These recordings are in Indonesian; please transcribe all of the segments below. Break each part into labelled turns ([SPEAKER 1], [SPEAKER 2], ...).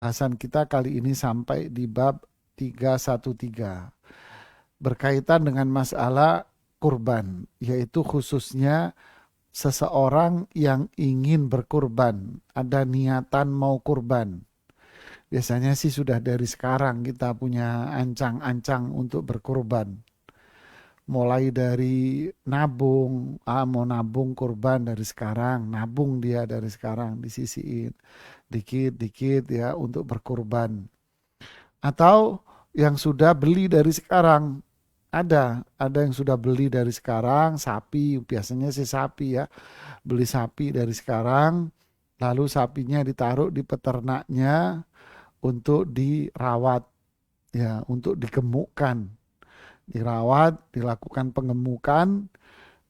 [SPEAKER 1] Bahasan kita kali ini sampai di bab 313 berkaitan dengan masalah kurban, yaitu khususnya seseorang yang ingin berkurban, ada niatan mau kurban. Biasanya sih sudah dari sekarang kita punya ancang-ancang untuk berkurban. Mulai dari nabung, mau nabung kurban dari sekarang, nabung dia dari sekarang, disisiin dikit-dikit ya untuk berkurban. Atau yang sudah beli dari sekarang, ada yang sudah beli dari sekarang, sapi, biasanya sih sapi ya, beli sapi dari sekarang, lalu sapinya ditaruh di peternaknya untuk dirawat, ya, untuk digemukkan, dirawat, dilakukan pengemukan,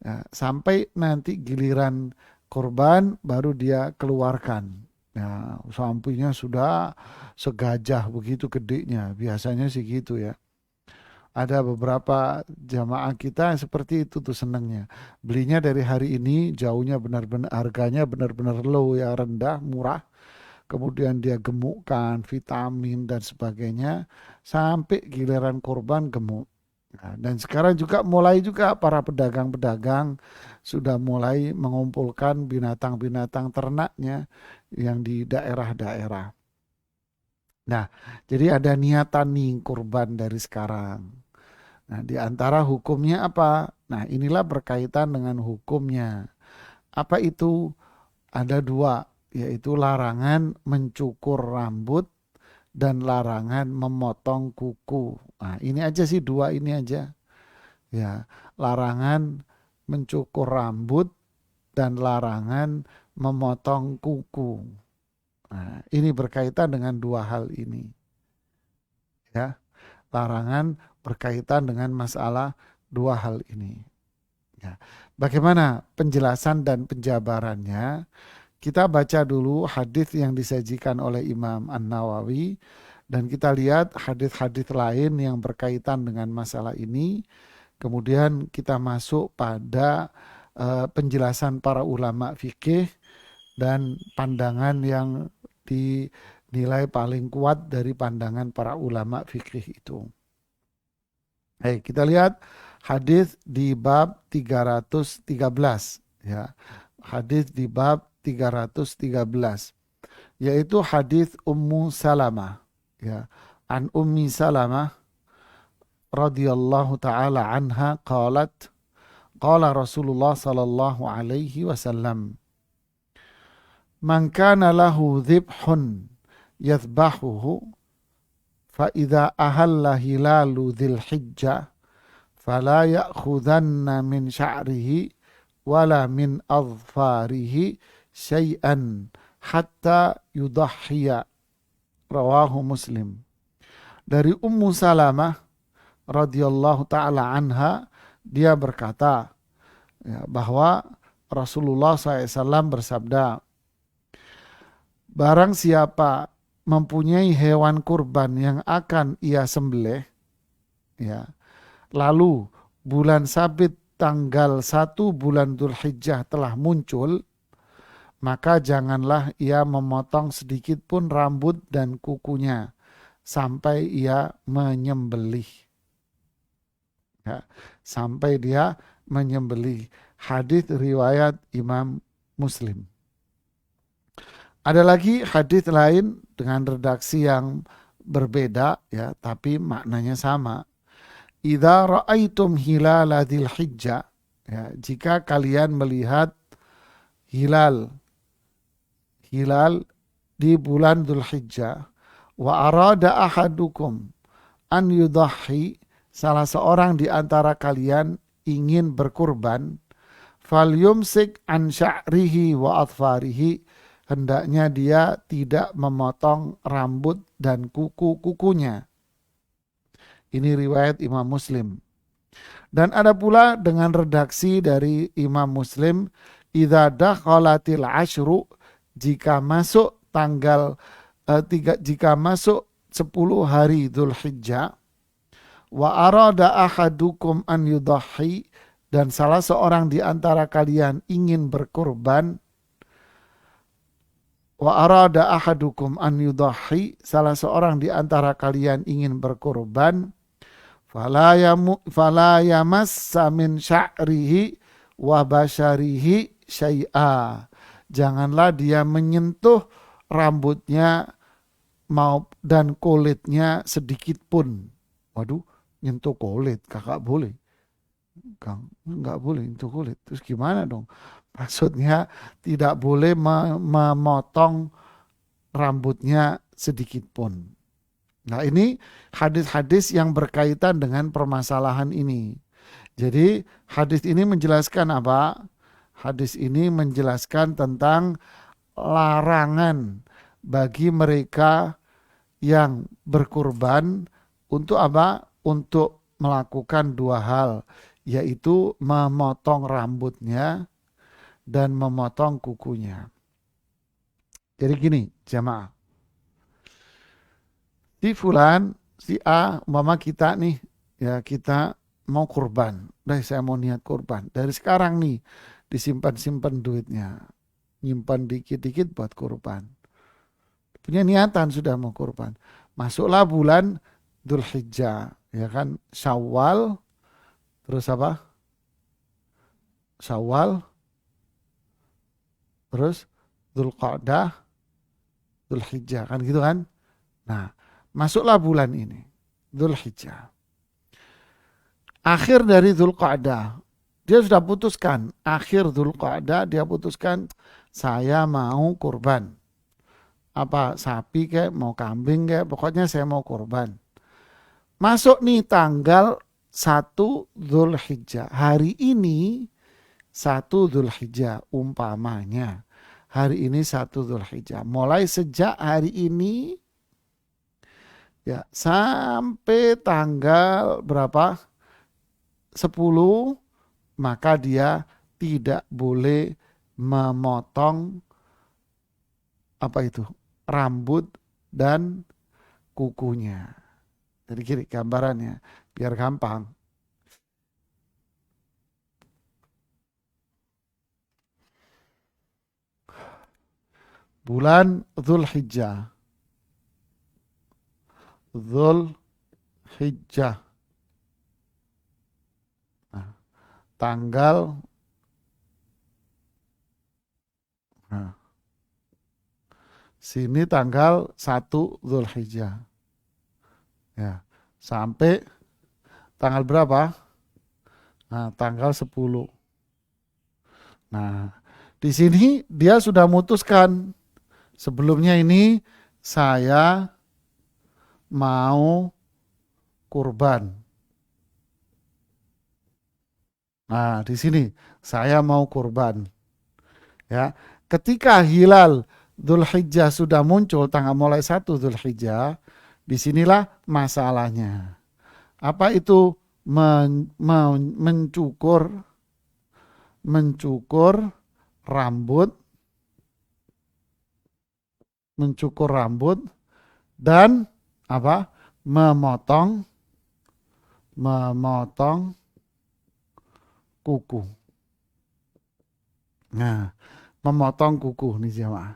[SPEAKER 1] ya, sampai nanti giliran korban baru dia keluarkan. Ya, sapinya sudah segajah begitu gedenya, biasanya sih gitu ya. Ada beberapa jamaah kita yang seperti itu tuh senangnya. Belinya dari hari ini jauhnya benar-benar harganya benar-benar low ya, rendah, murah. Kemudian dia gemukkan vitamin dan sebagainya sampai giliran korban gemuk. Nah, dan sekarang juga mulai juga para pedagang-pedagang sudah mulai mengumpulkan binatang-binatang ternaknya yang di daerah-daerah. Nah, jadi ada niatan nih kurban dari sekarang. Nah, di antara hukumnya apa? Nah, inilah berkaitan dengan hukumnya. Apa itu? Ada dua, yaitu larangan mencukur rambut dan larangan memotong kuku. Nah, ini aja sih dua ini aja. Ya, larangan mencukur rambut dan larangan memotong kuku. Nah, ini berkaitan dengan dua hal ini. Ya, larangan berkaitan dengan masalah dua hal ini. Ya. Bagaimana penjelasan dan penjabarannya? Kita baca dulu hadis yang disajikan oleh Imam An-Nawawi dan kita lihat hadis-hadis lain yang berkaitan dengan masalah ini. Kemudian kita masuk pada penjelasan para ulama fikih dan pandangan yang dinilai paling kuat dari pandangan para ulama fikih itu. Hey, kita lihat hadis di bab 313 ya. Hadis di bab 313 yaitu hadis Ummu Salamah ya. An Ummi Salamah radhiyallahu taala anha qalat qala Rasulullah sallallahu alaihi wasallam man kana lahu dhibhun yathbahuhu fa idza ahalla hilalu dhil hijjah fala ya'khudhanna min sya'rihi wala min adfarihi syai'an hatta yudahhiya, rawahu Muslim. Dari Ummu Salamah radhiyallahu taala anha, dia berkata ya, bahwa Rasulullah SAW bersabda, barang siapa mempunyai hewan kurban yang akan ia sembelih, ya, lalu bulan sabit tanggal 1 bulan Dzulhijjah telah muncul, maka janganlah ia memotong sedikit pun rambut dan kukunya sampai ia menyembelih. Ya, sampai dia menyembelih. Hadis riwayat Imam Muslim. Ada lagi hadis lain dengan redaksi yang berbeda ya, tapi maknanya sama. Idza ra'aitum hilala dzil hijjah, ya, jika kalian melihat hilal di bulan Dzulhijjah, wa arada ahadukum an yudhahi, salah seorang di antara kalian ingin berkurban, fal yumsik an sya'rihi wa atfarihi, hendaknya dia tidak memotong rambut dan kuku-kukunya. Ini riwayat Imam Muslim. Dan ada pula dengan redaksi dari Imam Muslim, idza dakhalatil asyru, jika masuk tanggal jika masuk 10 hari Dzulhijjah, wa arada ahadukum an yudhahi, dan salah seorang di antara kalian ingin berkurban, Wa arada ahadukum an yudahi, salah seorang di antara kalian ingin berkorban, fala yamassa min sya'rihi wa basyarihi syai'a. Janganlah dia menyentuh rambutnya mau dan kulitnya sedikit pun. Waduh, nyentuh kulit, kakak boleh. Kang, nggak boleh nyentuh kulit. Terus gimana dong? Maksudnya tidak boleh memotong rambutnya sedikit pun. Nah, ini hadis-hadis yang berkaitan dengan permasalahan ini. Jadi hadis ini menjelaskan apa? Hadis ini menjelaskan tentang larangan bagi mereka yang berkurban untuk apa? Untuk melakukan dua hal, yaitu memotong rambutnya dan memotong kukunya. Jadi gini, jamaah. Si fulan, si A, umpama kita nih, ya kita mau kurban. Saya mau niat kurban. Dari sekarang nih, disimpan-simpan duitnya. Nyimpan dikit-dikit buat kurban. Punya niatan sudah mau kurban. Masuklah bulan Dzulhijjah, ya kan? Syawal, terus apa? Syawal, terus Dzulqa'dah, Dzulhijjah, kan gitu kan? Nah, masuklah bulan ini, Dzulhijjah. Akhir dari Dzulqa'dah, dia sudah putuskan. Akhir Dzulqa'dah dia putuskan, saya mau kurban. Apa sapi kayak, mau kambing kayak, pokoknya saya mau kurban. Masuk nih tanggal 1 Dzulhijjah. Hari ini 1 Dzulhijjah umpamanya. Hari ini 1 Dzulhijjah. Mulai sejak hari ini ya sampai tanggal berapa? 10, maka dia tidak boleh memotong apa itu? Rambut dan kukunya. Jadi kiri gambarannya biar gampang. Bulan Dzulhijjah. Dzulhijjah. Nah, tanggal nah, sini tanggal 1 Dzulhijjah. Ya, sampai tanggal berapa? Nah, tanggal 10. Nah, di sini dia sudah memutuskan sebelumnya ini saya mau kurban. Nah, di sini saya mau kurban. Ya, ketika hilal Dzulhijjah sudah muncul tanggal mulai 1 Dzulhijjah, disinilah masalahnya. Apa itu mencukur rambut, mencukur rambut dan apa? Memotong kuku. Nah, memotong kuku nih jemaah.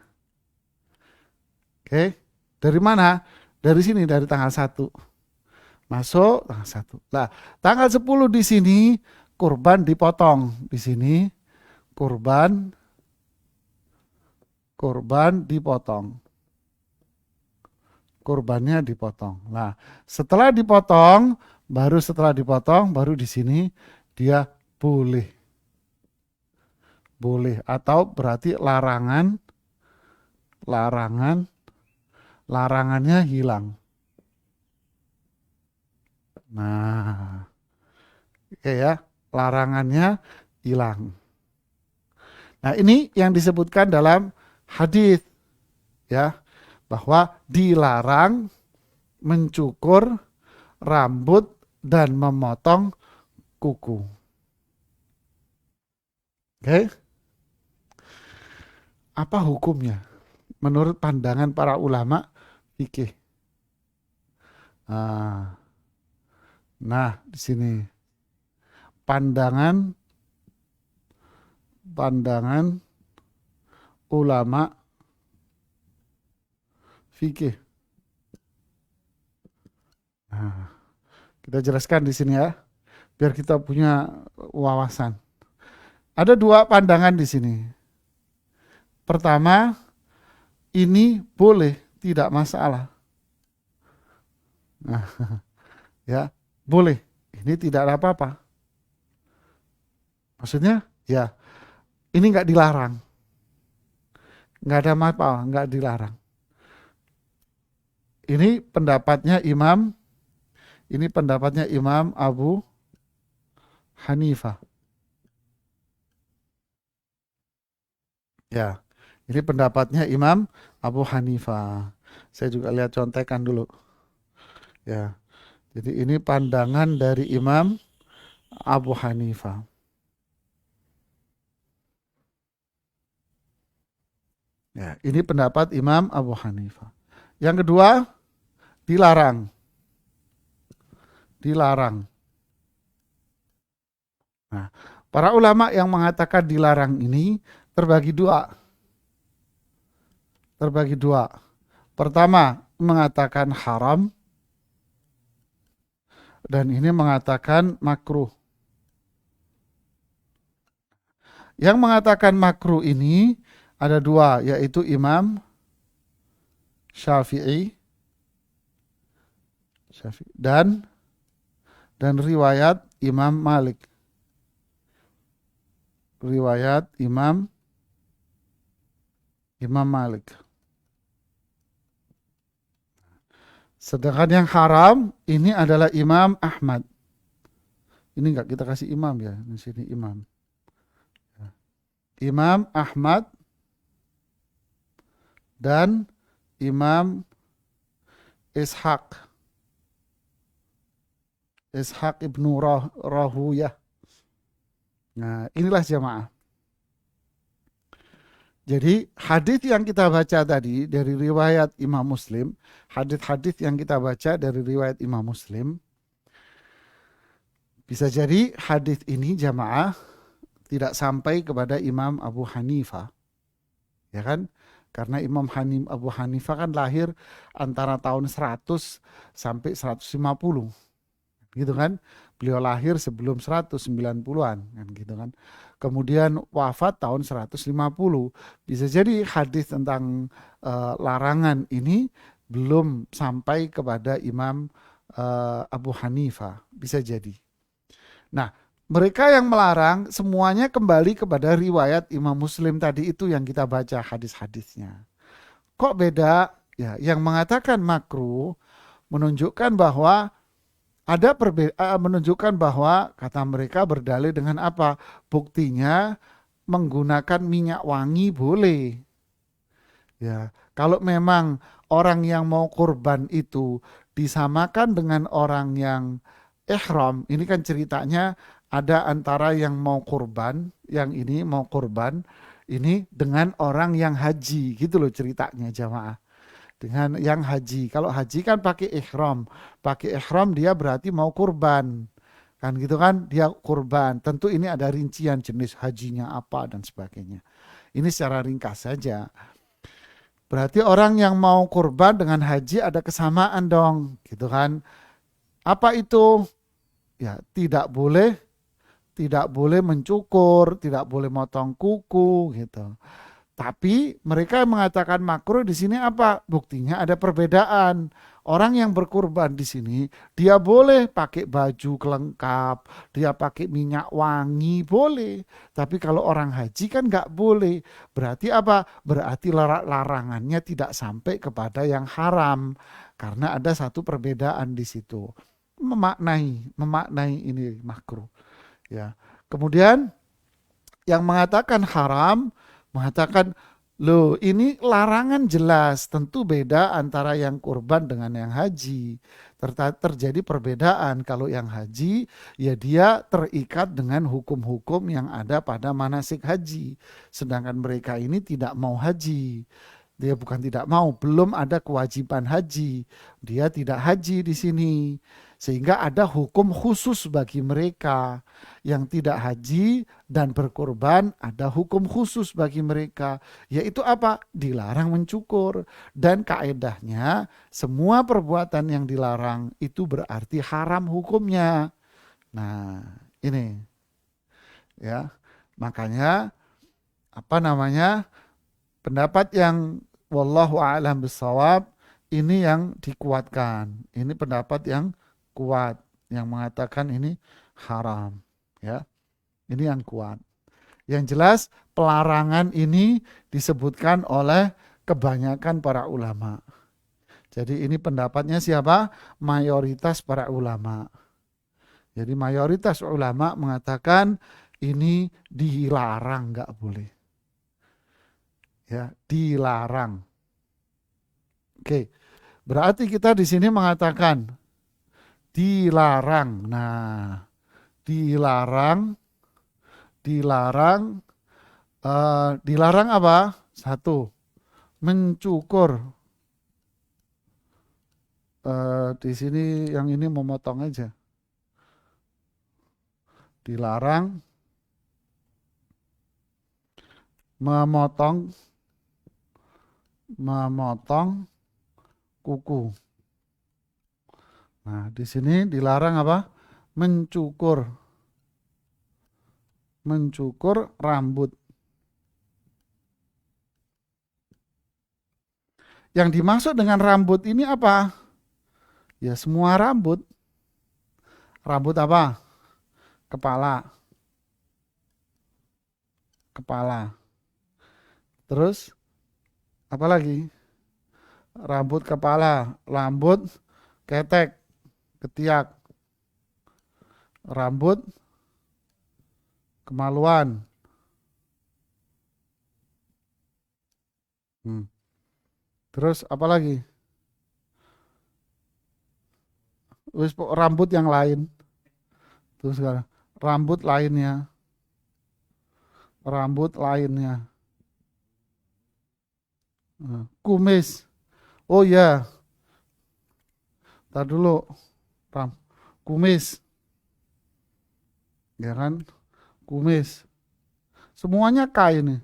[SPEAKER 1] Oke, dari mana? Dari sini, dari tanggal 1. Masuk tanggal 1. Nah, tanggal 10 di sini kurban dipotong. Di sini kurban dipotong. Kurbannya dipotong. Nah, setelah dipotong, baru di sini dia boleh. Boleh atau berarti larangannya hilang. Nah, oke ya, larangannya hilang. Nah, ini yang disebutkan dalam hadis ya, bahwa dilarang mencukur rambut dan memotong kuku. Oke? Apa hukumnya? Menurut pandangan para ulama fikih. Nah, di sini pandangan ulama fikih. Nah, kita jelaskan di sini ya, biar kita punya wawasan. Ada dua pandangan di sini. Pertama, ini boleh, tidak masalah. Nah, ya, boleh. Ini tidak ada apa-apa. Maksudnya, ya, ini nggak dilarang. Nggak ada apa-apa, nggak dilarang. Ini pendapatnya Imam Abu Hanifah. Ya, ini pendapatnya Imam Abu Hanifah. Saya juga lihat contekan dulu. Ya, jadi ini pandangan dari Imam Abu Hanifah. Ya, ini pendapat Imam Abu Hanifah. Yang kedua, dilarang. Dilarang. Nah, para ulama yang mengatakan dilarang ini terbagi dua. Terbagi dua. Pertama, mengatakan haram. Dan ini mengatakan makruh. Yang mengatakan makruh ini ada dua, yaitu Imam Syafi'i dan riwayat Imam Malik. Riwayat Imam Malik. Sedangkan yang haram ini adalah Imam Ahmad. Ini enggak kita kasih imam ya, di sini imam. Imam Ahmad dan Imam Ishaq ibnu Rahuyah. Nah, inilah jamaah. Jadi hadis yang kita baca tadi dari riwayat Imam Muslim, hadis-hadis yang kita baca dari riwayat Imam Muslim, bisa jadi hadis ini jamaah tidak sampai kepada Imam Abu Hanifah. Ya kan? Karena Imam Abu Hanifah kan lahir antara tahun 100 sampai 150. Gitu kan? Beliau lahir sebelum 190-an kan gitu kan. Kemudian wafat tahun 150. Bisa jadi hadis tentang larangan ini belum sampai kepada Imam Abu Hanifah, bisa jadi. Nah, mereka yang melarang semuanya kembali kepada riwayat Imam Muslim tadi itu yang kita baca hadis-hadisnya. Kok beda? Ya, yang mengatakan makruh menunjukkan bahwa menunjukkan bahwa kata mereka berdalil dengan apa? Buktinya menggunakan minyak wangi boleh. Ya, kalau memang orang yang mau kurban itu disamakan dengan orang yang ihram, ini kan ceritanya ada antara yang mau kurban, yang ini mau kurban, ini dengan orang yang haji, gitu loh ceritanya jamaah. Dengan yang haji. Kalau haji kan pakai ihram. Pakai ihram dia berarti mau kurban. Kan gitu kan? Dia kurban. Tentu ini ada rincian jenis hajinya apa dan sebagainya. Ini secara ringkas saja. Berarti orang yang mau kurban dengan haji ada kesamaan dong. Gitu kan? Apa itu? Ya, tidak boleh mencukur, tidak boleh motong kuku gitu. Tapi mereka mengatakan makruh di sini apa? Buktinya ada perbedaan. Orang yang berkurban di sini, dia boleh pakai baju kelengkap, dia pakai minyak wangi, boleh. Tapi kalau orang haji kan nggak boleh. Berarti apa? Berarti larangannya tidak sampai kepada yang haram. Karena ada satu perbedaan di situ. Memaknai ini makruh. Ya. Kemudian yang mengatakan haram, mengatakan, loh ini larangan jelas, tentu beda antara yang kurban dengan yang haji. Terjadi perbedaan, kalau yang haji ya dia terikat dengan hukum-hukum yang ada pada manasik haji. Sedangkan mereka ini tidak mau haji. Dia bukan tidak mau, belum ada kewajiban haji. Dia tidak haji di sini. Sehingga ada hukum khusus bagi mereka yang tidak haji dan berkurban, ada hukum khusus bagi mereka, yaitu apa? Dilarang mencukur. Dan kaedahnya semua perbuatan yang dilarang itu berarti haram hukumnya. Nah, ini ya. Makanya apa namanya? Pendapat yang wallahu a'lam bissawab ini yang dikuatkan. Ini pendapat yang kuat yang mengatakan ini haram, ya. Ini yang kuat. Yang jelas pelarangan ini disebutkan oleh kebanyakan para ulama. Jadi ini pendapatnya siapa? Mayoritas para ulama. Jadi mayoritas ulama mengatakan ini dilarang, nggak boleh. Ya, dilarang. Oke, berarti kita di sini mengatakan dilarang. Nah, dilarang, dilarang, dilarang apa? Satu, mencukur. Di sini yang ini memotong aja. Dilarang memotong, memotong kuku. Nah, di sini dilarang apa? Mencukur, mencukur rambut. Yang dimaksud dengan rambut ini apa? Ya semua rambut. Rambut apa? Kepala. Kepala. Terus apa lagi? Rambut kepala, rambut ketek, ketiak, rambut kemaluan. Terus apa lagi? Rambut yang lain. Terus sekarang rambut lainnya, rambut lainnya. Kumis. Oh ya, tar dulu. Kumis, ya kan? Kumis. Semuanya K ini.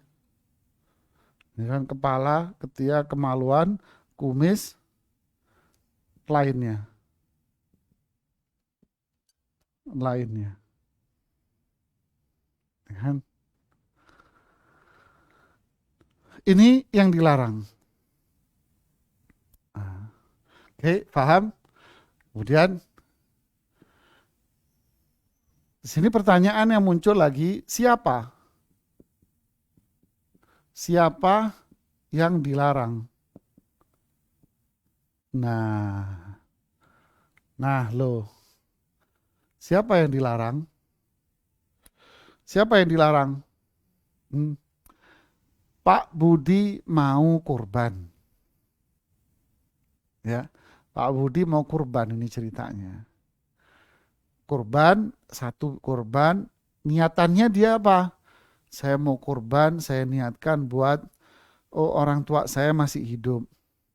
[SPEAKER 1] Ya kan? Kepala, ketiak, kemaluan, kumis, lainnya. Lainnya. Ya kan? Ini yang dilarang. Oke, paham? Kemudian di sini pertanyaan yang muncul lagi, siapa? Siapa yang dilarang? Nah loh, siapa yang dilarang? Siapa yang dilarang? Pak Budi mau kurban. Ya, Pak Budi mau kurban, ini ceritanya. Kurban, satu kurban, niatannya dia apa? Saya mau kurban, saya niatkan buat orang tua saya masih hidup,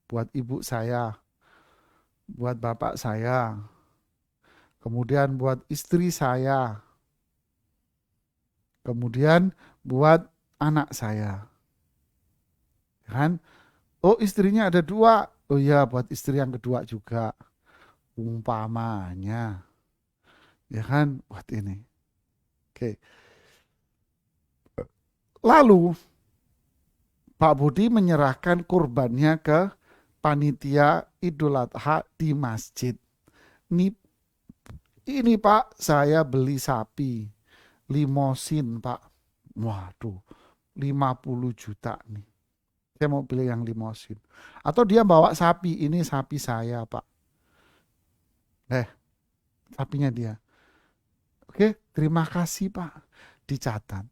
[SPEAKER 1] buat ibu saya, buat bapak saya, kemudian buat istri saya, kemudian buat anak saya. Kan? Oh, istrinya ada dua. Oh iya, buat istri yang kedua juga. Umpamanya. Ya kan? Buat ini. Oke. Lalu Pak Budi menyerahkan kurbannya ke panitia Idul Adha di masjid. Ini Pak, saya beli sapi. Limosin Pak. Waduh, 50 juta nih. Saya mau beli yang limosin. Atau dia bawa sapi, ini sapi saya Pak. Sapinya dia. Oke, terima kasih Pak. Dicatat.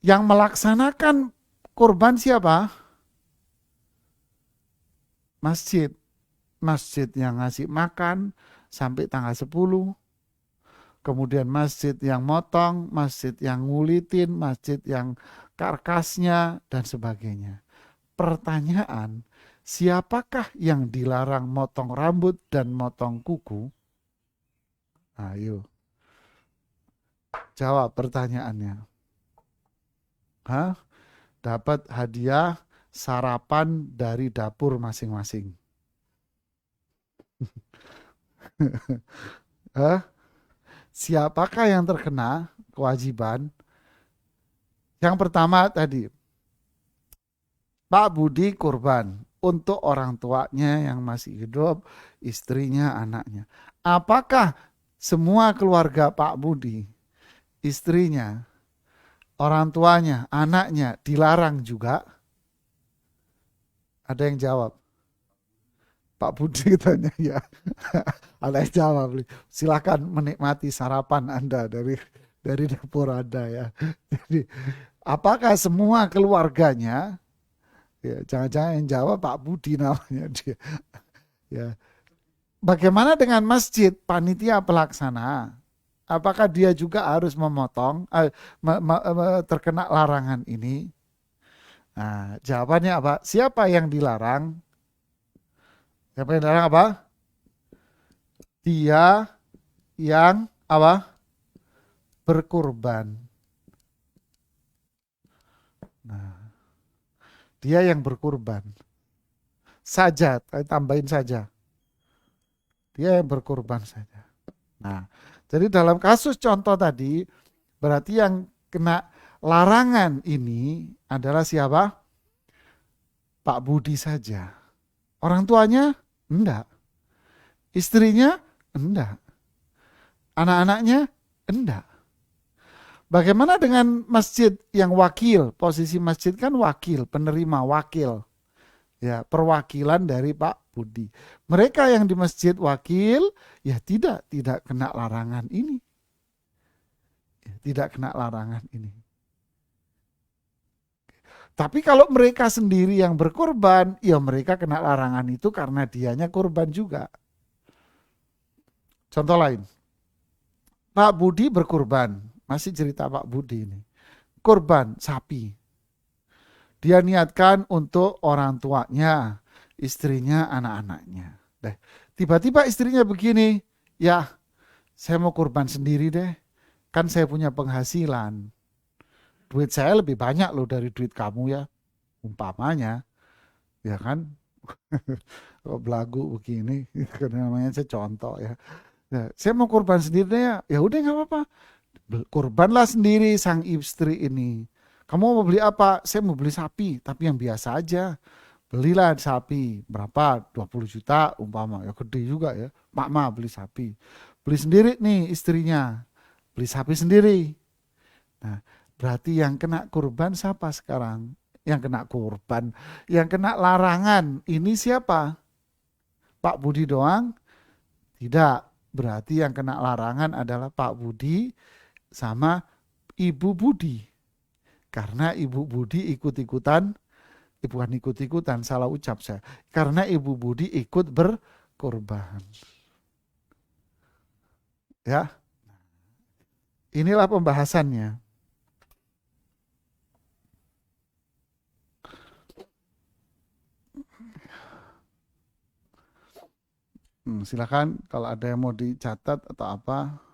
[SPEAKER 1] Yang melaksanakan kurban siapa? Masjid. Masjid yang ngasih makan sampai tanggal 10. Kemudian masjid yang motong, masjid yang ngulitin, masjid yang karkasnya, dan sebagainya. Pertanyaan, siapakah yang dilarang motong rambut dan motong kuku? Ayo, jawab pertanyaannya. Hah? Dapat hadiah sarapan dari dapur masing-masing. Hah? Siapakah yang terkena kewajiban? Yang pertama tadi, Pak Budi kurban untuk orang tuanya yang masih hidup, istrinya, anaknya. Apakah semua keluarga Pak Budi, istrinya, orang tuanya, anaknya dilarang juga? Ada yang jawab. Pak Budi tanya ya. Ada yang jawab. Silakan menikmati sarapan Anda dari dapur Anda ya. Jadi, apakah semua keluarganya? Ya, jangan-jangan yang jawab Pak Budi namanya dia. Ya. Bagaimana dengan masjid, panitia pelaksana? Apakah dia juga harus memotong, terkena larangan ini? Nah, jawabannya apa? Siapa yang dilarang? Siapa yang dilarang apa? Dia yang apa? Berkurban. Nah, dia yang berkurban. Saja, tambahin saja. Dia yang berkurban saja. Nah, jadi dalam kasus contoh tadi, berarti yang kena larangan ini adalah siapa? Pak Budi saja. Orang tuanya? Enggak. Istrinya? Enggak. Anak-anaknya? Enggak. Bagaimana dengan masjid yang wakil? Posisi masjid kan wakil, penerima wakil. Ya, perwakilan dari Pak Budi. Mereka yang di masjid wakil, ya tidak kena larangan ini. Ya, tidak kena larangan ini. Tapi kalau mereka sendiri yang berkorban, ya mereka kena larangan itu karena dianya korban juga. Contoh lain, Pak Budi berkorban, masih cerita Pak Budi ini. Korban sapi. Dia niatkan untuk orang tuanya, istrinya, anak-anaknya. Tiba-tiba istrinya begini, ya saya mau kurban sendiri deh. Kan saya punya penghasilan. Duit saya lebih banyak loh dari duit kamu ya. Umpamanya, ya kan? Kok belagu begini, karena namanya saya contoh ya. Ya, saya mau kurban sendiri deh ya. Ya udah nggak apa-apa. Kurbanlah sendiri sang istri ini. Kamu mau beli apa? Saya mau beli sapi, tapi yang biasa aja. Belilah sapi, berapa? 20 juta umpama. Ya gede juga ya. Mak beli sapi. Beli sendiri nih istrinya. Beli sapi sendiri. Nah, berarti yang kena kurban siapa sekarang? Yang kena kurban, yang kena larangan. Ini siapa? Pak Budi doang? Tidak. Berarti yang kena larangan adalah Pak Budi sama Ibu Budi. Karena Ibu Budi ikut-ikutan, bukan ikut-ikutan, salah ucap saya. Karena Ibu Budi ikut berkorban. Ya, inilah pembahasannya. Silakan kalau ada yang mau dicatat atau apa.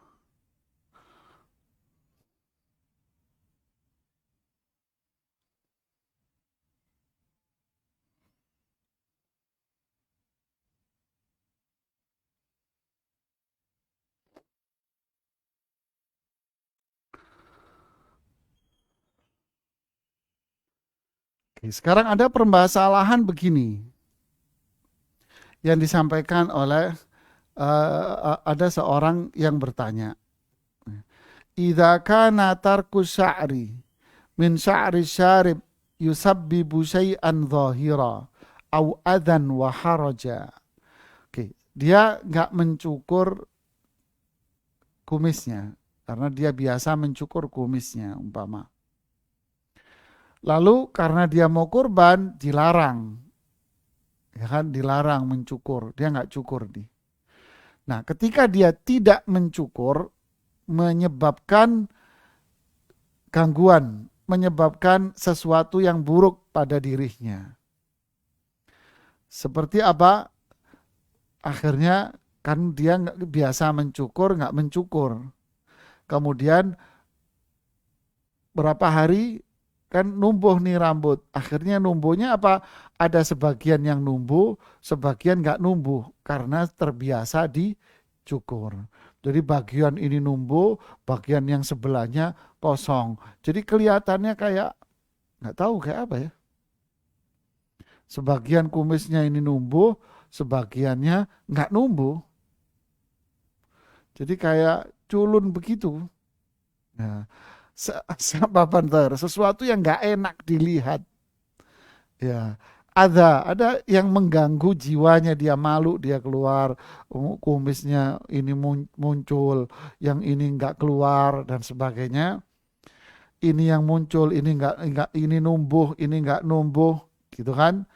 [SPEAKER 1] Oke, sekarang ada permasalahan begini yang disampaikan oleh ada seorang yang bertanya. Idza kana tarku sya'ri min sya'ri syarib yusabbibu syai'an dhahira au adhan wa haraja. Oke, dia nggak mencukur kumisnya karena dia biasa mencukur kumisnya umpama. Lalu karena dia mau kurban dilarang, ya kan dilarang mencukur, dia nggak cukur nih. Nah, ketika dia tidak mencukur menyebabkan gangguan, menyebabkan sesuatu yang buruk pada dirinya. Seperti apa? Akhirnya Kan dia biasa mencukur, nggak mencukur. Kemudian berapa hari kan numbuh nih rambut. Akhirnya numbuhnya apa? Ada sebagian yang numbuh, sebagian nggak numbuh karena terbiasa dicukur. Jadi bagian ini numbuh, bagian yang sebelahnya kosong. Jadi kelihatannya kayak nggak tahu kayak apa ya. Sebagian kumisnya ini numbuh, sebagiannya nggak numbuh. Jadi kayak culun begitu. Ya, sababan sesuatu yang nggak enak dilihat. Ya, ada yang mengganggu jiwanya, dia malu, dia keluar, kumisnya ini muncul, yang ini nggak keluar dan sebagainya. Ini yang muncul, ini nggak, ini numbuh, ini nggak numbuh, gitu kan?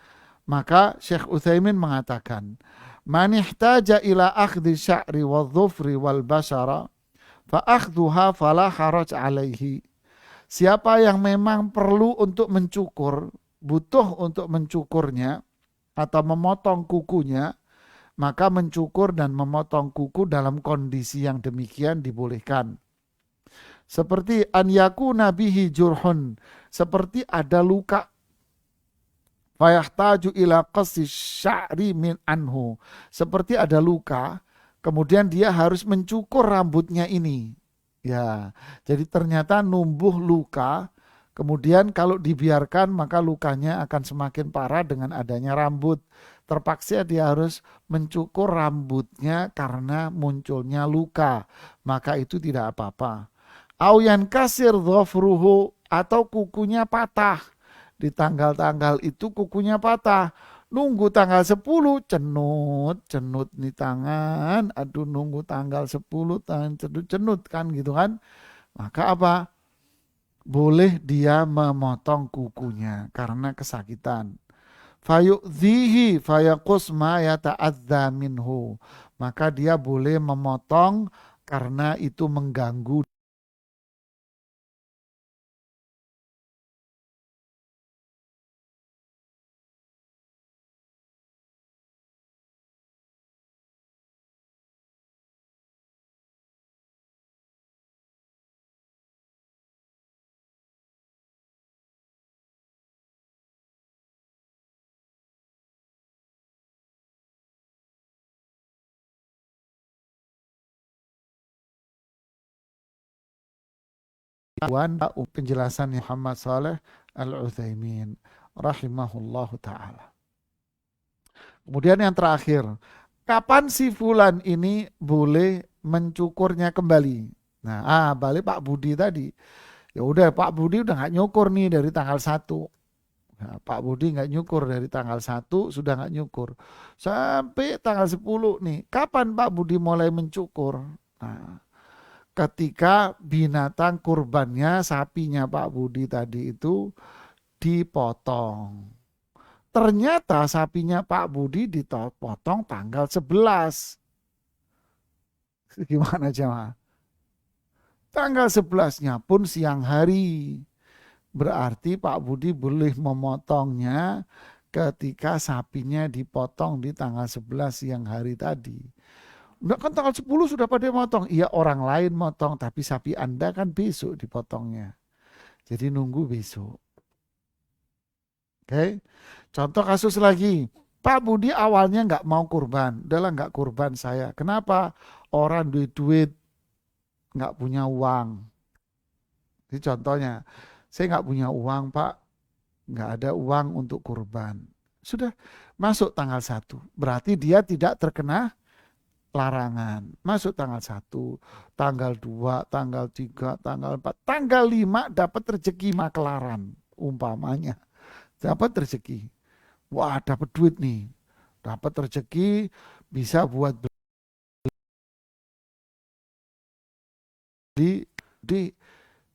[SPEAKER 1] Maka Syekh Utsaimin mengatakan, "Man ihtaja ila akhdhi sya'ri wadh-dhufri wal bashara fa akhdhuha fala haraj alaihi." Siapa yang memang perlu untuk mencukur, butuh untuk mencukurnya atau memotong kukunya, maka mencukur dan memotong kuku dalam kondisi yang demikian dibolehkan. Seperti an yakuna bihi jurhun, seperti ada luka, fayahtaju ila qassi sya'ri min anhu, seperti ada luka, kemudian dia harus mencukur rambutnya ini. Ya, jadi ternyata numbuh luka, kemudian kalau dibiarkan maka lukanya akan semakin parah dengan adanya rambut. Terpaksa dia harus mencukur rambutnya karena munculnya luka, maka itu tidak apa-apa. Auyan kasir dhofruhu, atau kukunya patah. Di tanggal-tanggal itu kukunya patah. Nunggu tanggal 10 cenut nih tangan. Aduh, nunggu tanggal 10 tangan cenut kan gitu kan. Maka apa? Boleh dia memotong kukunya karena kesakitan. Fayu'dhihi fayaqus ma yata'adza minhu. Maka dia boleh memotong karena itu mengganggu. Penjelasan Muhammad Saleh Al-Utsaimin rahimahullahu taala. Kemudian yang terakhir, kapan si fulan ini boleh mencukurnya kembali? Nah, balik Pak Budi tadi. Ya udah, Pak Budi udah nggak nyukur nih dari tanggal 1. Nah, Pak Budi nggak nyukur dari tanggal 1, sudah nggak nyukur. Sampai tanggal 10 nih, kapan Pak Budi mulai mencukur? Nah, ketika binatang kurbannya, sapinya Pak Budi tadi itu dipotong. Ternyata sapinya Pak Budi dipotong tanggal 11. Gimana jemaah? Tanggal 11-nya pun siang hari. Berarti Pak Budi boleh memotongnya ketika sapinya dipotong di tanggal 11 siang hari tadi. Enggak, kan tanggal 10 sudah pada motong. Iya, orang lain motong, tapi sapi Anda kan besok dipotongnya. Jadi nunggu besok. Oke. Contoh kasus lagi. Pak Budi awalnya nggak mau kurban. Udahlah, nggak kurban saya. Kenapa? Orang duit-duit, nggak punya uang. Ini contohnya. Saya nggak punya uang, Pak. Nggak ada uang untuk kurban. Sudah masuk tanggal 1. Berarti dia tidak terkena larangan. Masuk tanggal 1, tanggal 2, tanggal 3, tanggal 4, tanggal 5 dapat rezeki makelaran umpamanya. Dapat rezeki. Wah, dapat duit nih. Dapat rezeki bisa buat beli di.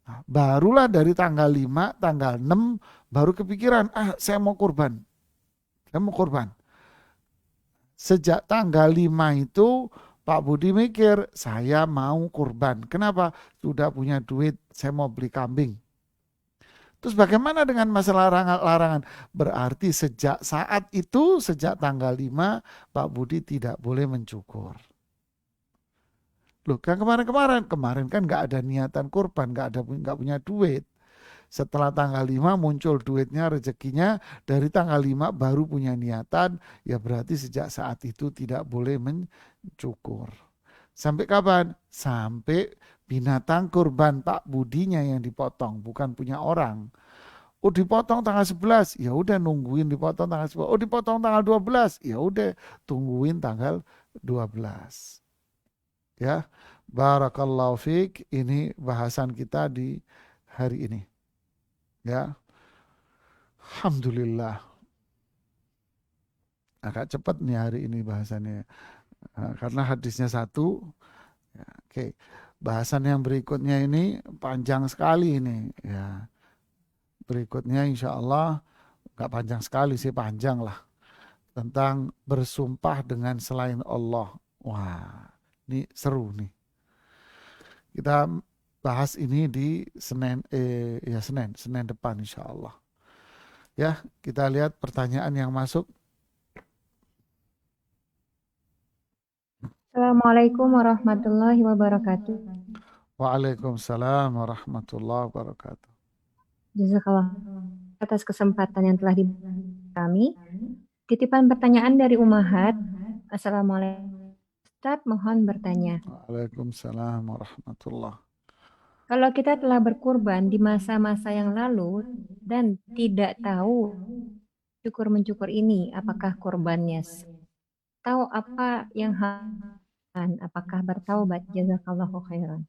[SPEAKER 1] Nah, barulah dari tanggal 5, tanggal 6 baru kepikiran, saya mau kurban. Saya mau kurban. Sejak tanggal 5 itu Pak Budi mikir, saya mau kurban. Kenapa? Sudah punya duit, saya mau beli kambing. Terus bagaimana dengan masalah larangan? Berarti sejak saat itu, sejak tanggal 5, Pak Budi tidak boleh mencukur. Loh, kan kemarin kan nggak ada niatan kurban, nggak punya duit. Setelah tanggal 5 muncul duitnya, rezekinya, dari tanggal 5 baru punya niatan, ya berarti sejak saat itu tidak boleh mencukur. Sampai kapan? Sampai binatang kurban Pak Budinya yang dipotong, bukan punya orang. Oh dipotong tanggal 11, ya udah nungguin dipotong tanggal 11. Oh dipotong tanggal 12, ya udah tungguin tanggal 12. Ya, barakallahu fiik, ini bahasan kita di hari ini. Ya, alhamdulillah. Agak cepat nih hari ini bahasannya. Karena hadisnya satu. Ya, oke, bahasan yang berikutnya ini panjang sekali ini. Ya, berikutnya insya Allah nggak panjang sekali sih, panjang lah, tentang bersumpah dengan selain Allah. Wah, ini seru nih. Kita bahas ini di Senin depan insya Allah. Ya, kita lihat pertanyaan yang masuk.
[SPEAKER 2] Assalamualaikum warahmatullahi wabarakatuh.
[SPEAKER 1] Waalaikumsalam warahmatullahi wabarakatuh.
[SPEAKER 2] Jazakallah atas kesempatan yang telah diberikan kami. Titipan pertanyaan dari Umahat. Assalamualaikum Ustaz, mohon bertanya.
[SPEAKER 1] Waalaikumsalam warahmatullahi.
[SPEAKER 2] Kalau kita telah berkurban di masa-masa yang lalu dan tidak tahu cukur-mencukur ini, apakah kurbannya tahu apa yang harus, apakah bertaubat? Jazakallahu khairan.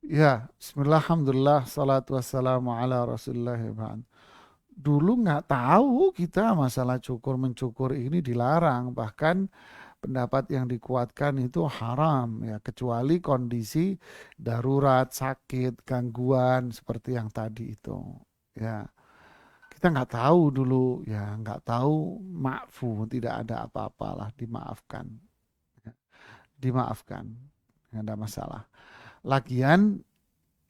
[SPEAKER 1] Ya, bismillah, alhamdulillah, salatu wassalamu ala rasulillah. Dulu nggak tahu kita masalah cukur mencukur ini dilarang, bahkan pendapat yang dikuatkan itu haram ya, kecuali kondisi darurat, sakit, gangguan seperti yang tadi itu. Ya, kita nggak tahu dulu ya, nggak tahu, makfu, tidak ada apa-apalah, dimaafkan, ya, dimaafkan, nggak ada masalah. Lagian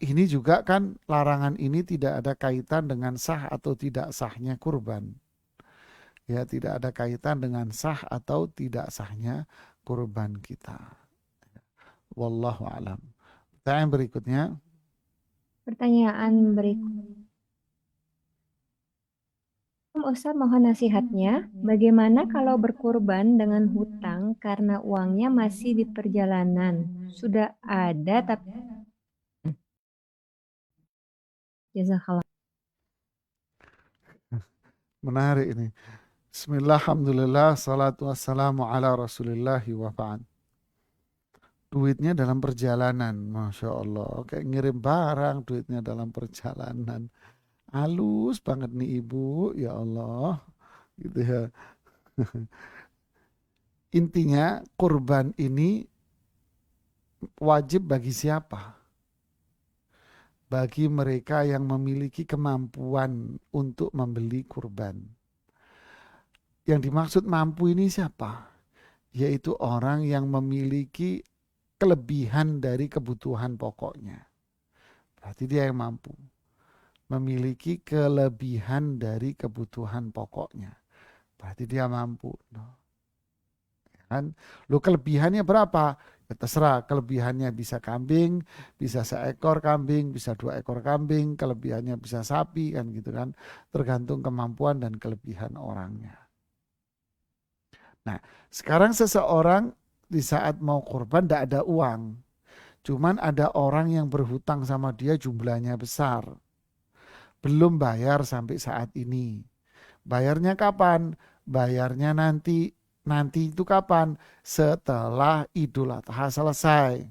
[SPEAKER 1] ini juga kan larangan ini tidak ada kaitan dengan sah atau tidak sahnya kurban. Ya, tidak ada kaitan dengan sah atau tidak sahnya kurban kita. Wallahu alam. Pertanyaan berikutnya.
[SPEAKER 2] Pertanyaan berikut. Ustaz mohon nasihatnya, bagaimana kalau berkurban dengan hutang karena uangnya masih di perjalanan? Sudah ada tapi jazakallah.
[SPEAKER 1] Menarik ini. Bismillah, alhamdulillah, salatu wassalamu ala rasulillahi wa ba'd. Duitnya dalam perjalanan, Masya Allah. Kayak ngirim barang, duitnya dalam perjalanan. Halus banget nih ibu, ya Allah. Gitu ya. Intinya kurban ini wajib bagi siapa? Bagi mereka yang memiliki kemampuan untuk membeli kurban. Yang dimaksud mampu ini siapa? Yaitu orang yang memiliki kelebihan dari kebutuhan pokoknya. Berarti dia yang mampu. Memiliki kelebihan dari kebutuhan pokoknya. Berarti dia mampu. Kan? Lu kelebihannya berapa? Ya terserah, kelebihannya bisa kambing, bisa seekor kambing, bisa 2 ekor kambing, kelebihannya bisa sapi kan gitu kan. Tergantung kemampuan dan kelebihan orangnya. Nah, sekarang seseorang di saat mau kurban tidak ada uang. Cuman ada orang yang berhutang sama dia jumlahnya besar. Belum bayar sampai saat ini. Bayarnya kapan? Bayarnya nanti. Nanti itu kapan? Setelah Idul Adha selesai.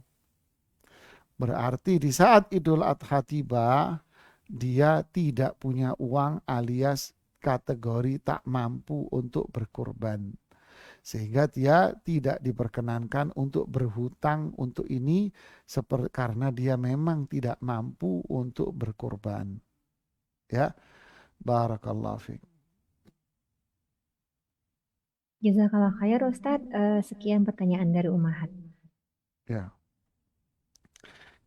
[SPEAKER 1] Berarti di saat Idul Adha tiba, dia tidak punya uang alias kategori tak mampu untuk berkurban. Sehingga dia tidak diperkenankan untuk berhutang untuk ini karena dia memang tidak mampu untuk berkurban. Ya, barakallahu fiik.
[SPEAKER 2] Jazakallah khair Ustaz. Sekian pertanyaan dari Umahat.
[SPEAKER 1] Ya.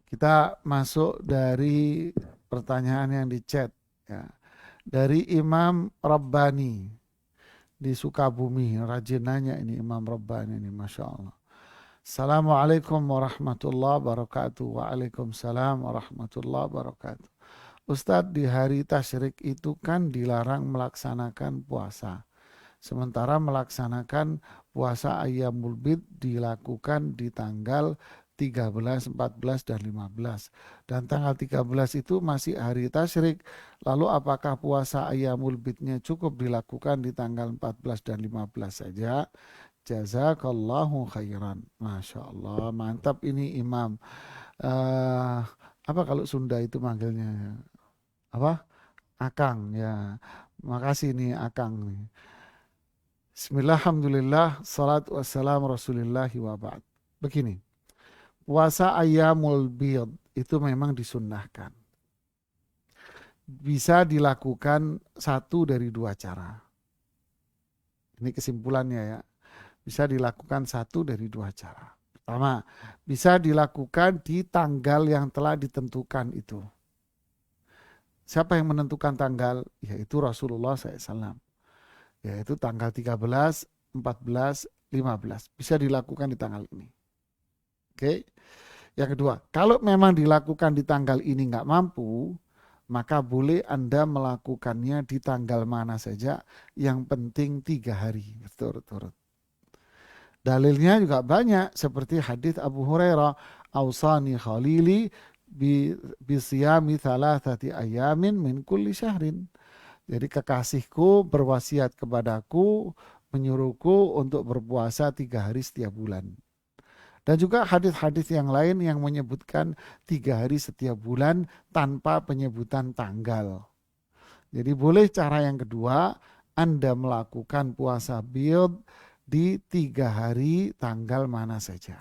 [SPEAKER 1] Kita masuk dari pertanyaan yang di chat ya. Dari Imam Rabbani di Sukabumi, rajin nanya ini Imam Rabbani ini, Masya Allah. Assalamualaikum warahmatullahi wabarakatuh. Waalaikumsalam warahmatullahi wabarakatuh. Ustadz, di hari tasyrik itu kan dilarang melaksanakan puasa. Sementara melaksanakan puasa Ayyamul Bid dilakukan di tanggal 13, 14, dan 15. Dan tanggal 13 itu masih hari tasyrik. Lalu apakah puasa Ayyamul Bidnya cukup dilakukan di tanggal 14 dan 15 saja? Jazakallahu khairan. Masya Allah, mantap ini Imam. Apa kalau Sunda itu manggilnya? Apa? Akang ya. Makasih nih Akang nih. Bismillah, alhamdulillah, salatu wassalam rasulillahi wa ba'd. Begini, puasa Ayyamul Bid itu memang disunnahkan. Bisa dilakukan satu dari dua cara. Ini kesimpulannya ya. Bisa dilakukan satu dari dua cara. Pertama, bisa dilakukan di tanggal yang telah ditentukan itu. Siapa yang menentukan tanggal? Yaitu Rasulullah SAW. Yaitu tanggal 13, 14, 15. Bisa dilakukan di tanggal ini. Oke. Yang kedua, kalau memang dilakukan di tanggal ini nggak mampu, maka boleh Anda melakukannya di tanggal mana saja. Yang penting 3 hari berturut-turut. Dalilnya juga banyak seperti hadis Abu Hurairah, "Ausani khalili bisiyami thalathati ayamin min kulli syahrin." Jadi kekasihku berwasiat kepadaku, menyuruhku untuk berpuasa 3 hari setiap bulan. Dan juga hadis-hadis yang lain yang menyebutkan 3 hari setiap bulan tanpa penyebutan tanggal. Jadi boleh cara yang kedua, Anda melakukan puasa bid di 3 hari tanggal mana saja.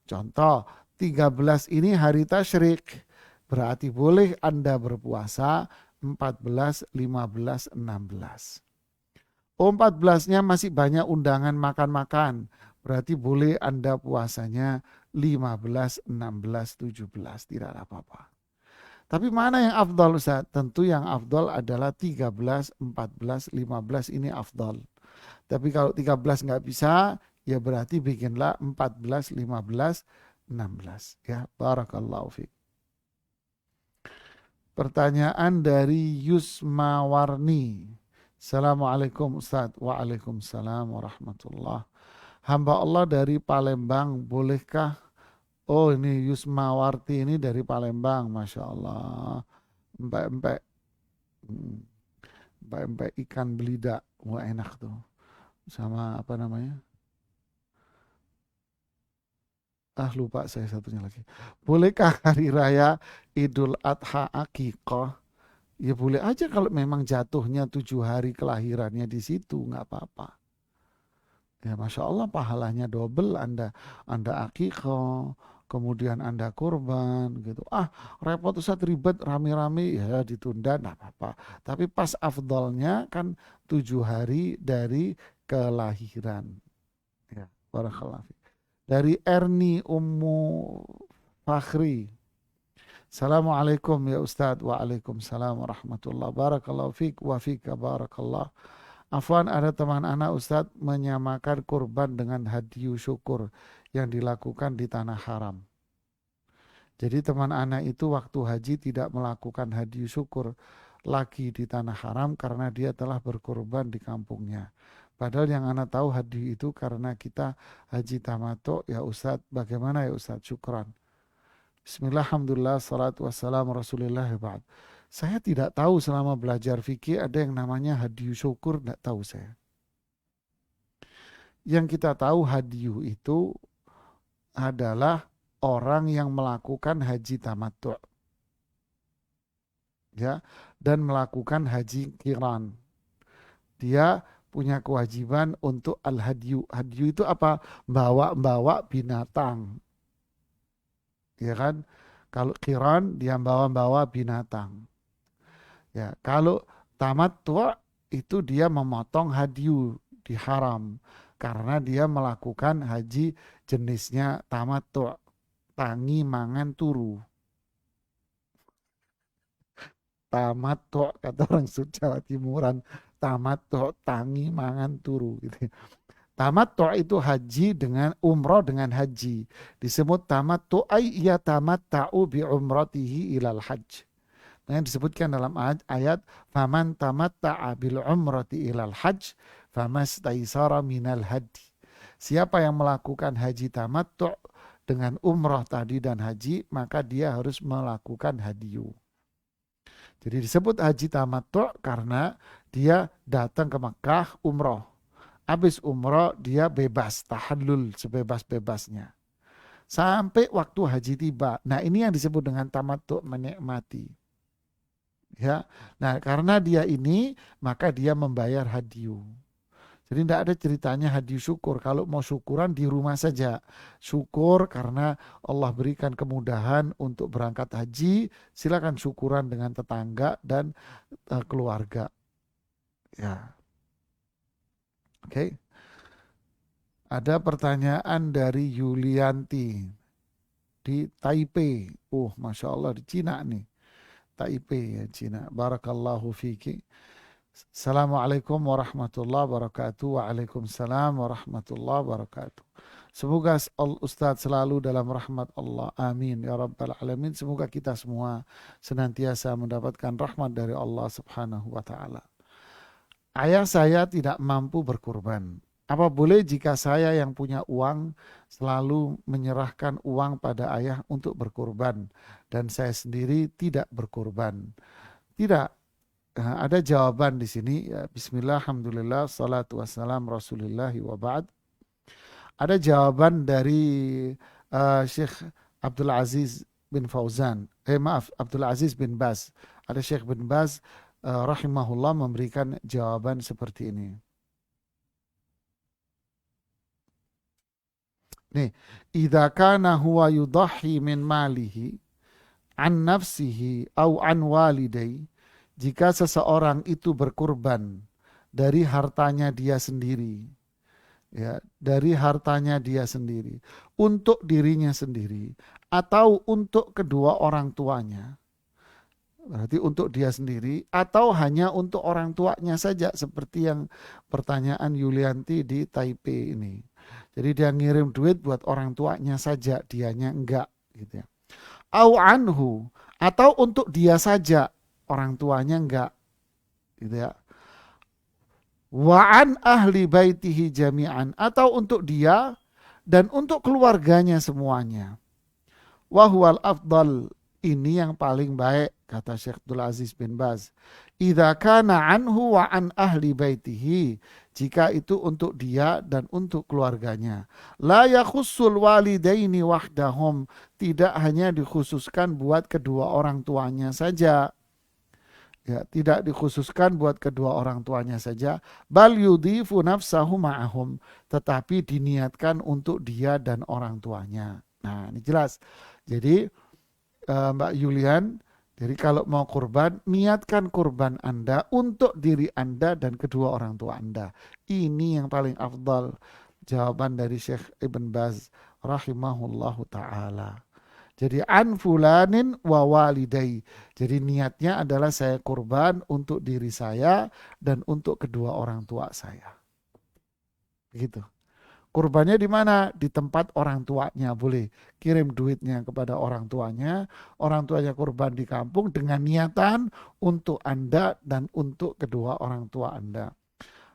[SPEAKER 1] Contoh, 13 ini hari tasyrik. Berarti boleh Anda berpuasa 14, 15, 16. Oh, 14-nya masih banyak undangan makan-makan. Berarti boleh Anda puasanya 15, 16, 17. Tidak ada apa-apa. Tapi mana yang afdal Ustaz? Tentu yang afdal adalah 13, 14, 15 ini afdal. Tapi kalau 13 nggak bisa, ya berarti bikinlah 14, 15, 16. Ya, barakallahu fiik. Pertanyaan dari Yusma Warni. Assalamualaikum Ustaz. Waalaikumsalam warahmatullah. Hamba Allah dari Palembang, bolehkah? Oh, ini Yusma Warti ini dari Palembang, Masya Allah. Empek-empek. Empek-empek ikan belida. Wah, enak tuh. Sama apa namanya? Lupa saya satunya lagi. Bolehkah hari raya Idul Adha Akikah? Ya boleh aja kalau memang jatuhnya 7 hari kelahirannya di situ, nggak apa-apa. Ya Masya Allah pahalanya double, Anda akikah, kemudian Anda kurban gitu. Repot Ustaz, ribet rame-rame, ya ditunda nggak apa-apa. Tapi pas afdalnya kan 7 hari dari kelahiran. Ya, barakallahu fiik. Dari Erni Ummu Fakhri. Assalamualaikum ya Ustadz. Waalaikumsalam warahmatullahi barakallahu fiik wa fika barakallah. Afwan, ada teman anak Ustadz menyamakan kurban dengan hadiyu syukur yang dilakukan di tanah haram. Jadi teman anak itu waktu haji tidak melakukan hadiyu syukur lagi di tanah haram karena dia telah berkurban di kampungnya. Padahal yang anak tahu hadiyu itu karena kita haji tamato. Ya Ustadz, bagaimana ya Ustadz? Syukran. Bismillah, alhamdulillah, salatu wassalamu rasulillah ba'd. Saya tidak tahu selama belajar fikih ada yang namanya hadiyu syukur, tidak tahu saya. Yang kita tahu hadiyu itu adalah orang yang melakukan haji tamattu, ya, dan melakukan haji qiran. Dia punya kewajiban untuk al-hadiyu. Hadiyu itu apa? Bawa-bawa binatang. Ya kan? Kalau qiran dia bawa-bawa binatang. Ya, kalau tamattu itu dia memotong hadiyu di haram karena dia melakukan haji jenisnya tamattu, tangi mangan turu. Tamattu kata orang Jawa Timuran, tamattu tangi mangan turu gitu. Tamattu itu haji dengan umroh dengan haji. Disebut tamattu ay yatamatta'u bi umratihi ilal hajj. Nah, yang disebutkan dalam ayat faman tamatta'a bil umrati ilal hajj famastaisara minal hadi. Siapa yang melakukan haji tamattu' dengan umroh tadi dan haji, maka dia harus melakukan hadiyu. Jadi disebut haji tamattu' karena dia datang ke Makkah umroh. Habis umroh dia bebas, tahallul sebebas-bebasnya. Sampai waktu haji tiba. Nah, ini yang disebut dengan tamattu' menikmati. Ya. Nah, karena dia ini maka dia membayar hadiyu. Jadi tidak ada ceritanya hadiyu syukur. Kalau mau syukuran di rumah saja. Syukur karena Allah berikan kemudahan untuk berangkat haji. Silakan syukuran dengan tetangga dan keluarga. Ya, oke. Ada pertanyaan dari Yulianti di Taipei. Masya Allah di Cina nih. Taipei ya Cina. Barakallahu fiki. Assalamualaikum warahmatullahi wabarakatuh. Waalaikumsalam warahmatullahi wabarakatuh. Semoga Ustadz selalu dalam rahmat Allah. Amin. Ya Rabbal Alamin. Semoga kita semua senantiasa mendapatkan rahmat dari Allah Subhanahu wa Ta'ala. Ayah saya tidak mampu berkurban. Apa boleh jika saya yang punya uang selalu menyerahkan uang pada ayah untuk berkurban dan saya sendiri tidak berkurban? Tidak. Ada jawaban di sini. Bismillah, alhamdulillah, salatu wassalam rasulillahi wa ba'd. Ada jawaban dari Syekh Abdul Aziz bin Fauzan. Abdul Aziz bin Baz. Ada Syekh bin Baz rahimahullah memberikan jawaban seperti ini. Nih, idza kana huwa yudahhi min malihi an nafsihi au an walidai, jika seseorang itu berkurban dari hartanya dia sendiri, ya, dari hartanya dia sendiri, untuk dirinya sendiri, atau untuk kedua orang tuanya, berarti untuk dia sendiri, atau hanya untuk orang tuanya saja, seperti yang pertanyaan Yulianti di Taipei ini. Jadi dia ngirim duit buat orang tuanya saja, dianya enggak, gitu ya. Au anhu, atau untuk dia saja, orang tuanya enggak, gitu ya. Wa an ahli baitihi jami'an, atau untuk dia dan untuk keluarganya semuanya. Wa huwal afdal, ini yang paling baik, kata Syekh Abdul Aziz bin Baz. Idza kana anhu wa an ahli baitihi, jika itu untuk dia dan untuk keluarganya. La yakhussul walidaini wahdahum, tidak hanya dikhususkan buat kedua orang tuanya saja. Ya, tidak dikhususkan buat kedua orang tuanya saja. Bal yudhifu nafsahu ma'ahum, tetapi diniatkan untuk dia dan orang tuanya. Nah, ini jelas. Jadi Mbak Yulian, jadi kalau mau kurban, niatkan kurban Anda untuk diri Anda dan kedua orang tua Anda. Ini yang paling afdal. Jawaban dari Syekh Ibn Baz rahimahullahu ta'ala. Jadi an fulanin wa walidai. Jadi niatnya adalah saya kurban untuk diri saya dan untuk kedua orang tua saya. Begitu. Kurbannya di mana? Di tempat orang tuanya, boleh kirim duitnya kepada orang tuanya kurban di kampung dengan niatan untuk Anda dan untuk kedua orang tua Anda.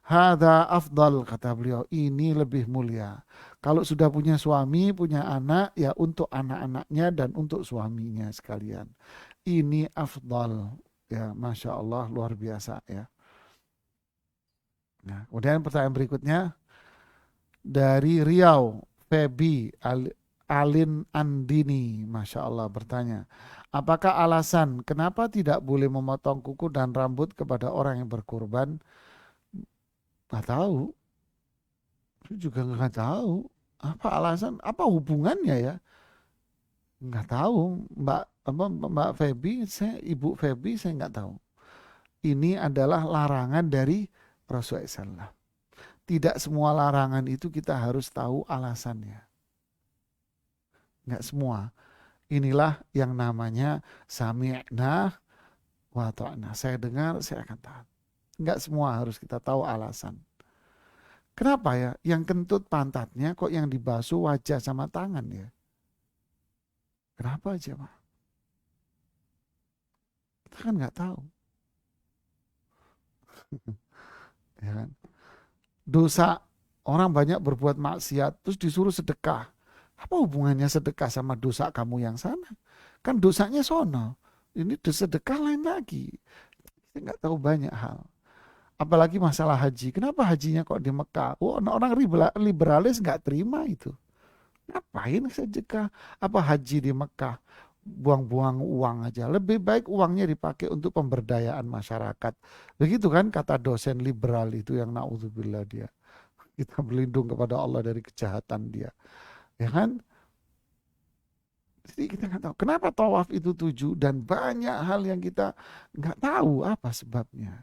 [SPEAKER 1] Hadza afdal, kata beliau, ini lebih mulia. Kalau sudah punya suami, punya anak, ya untuk anak-anaknya dan untuk suaminya sekalian. Ini afdal, ya, Masya Allah, luar biasa ya. Nah, kemudian pertanyaan berikutnya dari Riau, Febi Alin Andini, Masya Allah, bertanya, apakah alasan kenapa tidak boleh memotong kuku dan rambut kepada orang yang berkurban? Nggak tahu, saya juga nggak tahu apa alasan, apa hubungannya ya, nggak tahu Mbak Febi, Ibu Febi, saya nggak tahu. Ini adalah larangan dari Rasulullah SAW. Tidak semua larangan itu kita harus tahu alasannya. Nggak semua. Inilah yang namanya sami'na wa ta'na. Saya dengar, saya akan taat. Nggak semua harus kita tahu alasan. Kenapa ya? Yang kentut pantatnya kok yang dibasuh wajah sama tangan ya? Kenapa aja Pak? Kita kan nggak tahu. Ya kan? Dosa, orang banyak berbuat maksiat terus disuruh sedekah. Apa hubungannya sedekah sama dosa kamu yang sana? Kan dosanya sono. Ini sedekah lain lagi. Kita nggak tahu banyak hal. Apalagi masalah haji. Kenapa hajinya kok di Mekah? Oh, orang liberalis nggak terima itu. Ngapain sedekah? Apa haji di Mekah? Buang-buang uang aja. Lebih baik uangnya dipakai untuk pemberdayaan masyarakat. Begitu kan kata dosen liberal itu yang naudzubillah dia. Kita berlindung kepada Allah dari kejahatan dia. Ya kan? Jadi kita nggak tahu kenapa tawaf itu 7 dan banyak hal yang kita nggak tahu apa sebabnya.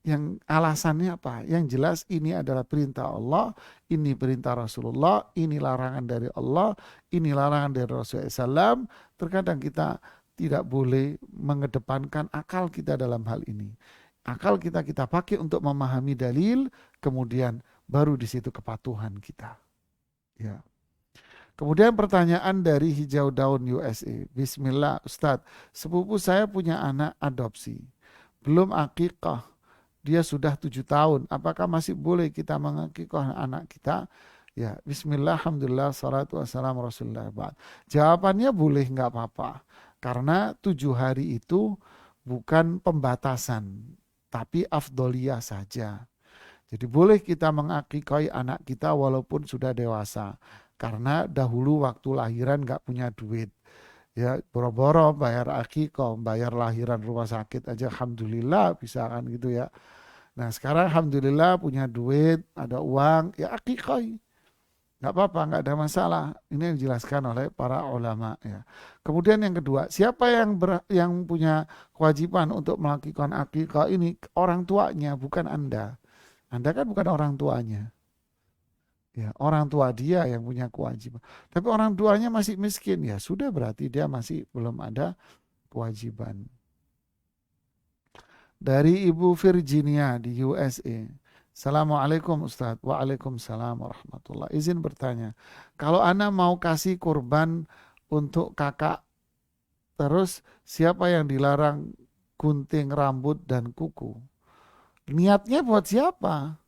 [SPEAKER 1] Yang alasannya apa? Yang jelas ini adalah perintah Allah, ini perintah Rasulullah, ini larangan dari Allah, ini larangan dari Rasulullah SAW. Terkadang kita tidak boleh mengedepankan akal kita dalam hal ini. Akal kita pakai untuk memahami dalil, kemudian baru di situ kepatuhan kita. Ya. Kemudian pertanyaan dari Hijau Daun USA. Bismillah Ustadz, sepupu saya punya anak adopsi. Belum akikah, dia sudah 7 tahun. Apakah masih boleh kita mengakikah anak kita? Ya, Bismillah, Alhamdulillah, salatu wassalamu Rasulullah. Jawabannya boleh, nggak apa-apa. Karena 7 hari itu bukan pembatasan, tapi afdoliyah saja. Jadi boleh kita mengakikahi anak kita walaupun sudah dewasa. Karena dahulu waktu lahiran nggak punya duit. Ya boro-boro bayar akikah, bayar lahiran rumah sakit aja alhamdulillah bisa kan gitu ya. Nah sekarang alhamdulillah punya duit, ada uang, ya akikah. Nggak apa-apa, nggak ada masalah. Ini yang dijelaskan oleh para ulama ya. Kemudian yang kedua, siapa yang punya kewajiban untuk melakukan akikah ini? Orang tuanya, bukan Anda. Anda kan bukan orang tuanya. Ya, orang tua dia yang punya kewajiban. Tapi orang tuanya masih miskin, ya sudah berarti dia masih belum ada kewajiban. Dari Ibu Virginia di USA. Assalamualaikum Ustadz. Waalaikumsalam warahmatullahi. Izin bertanya, kalau Ana mau kasih kurban untuk kakak, terus siapa yang dilarang gunting rambut dan kuku? Niatnya buat siapa?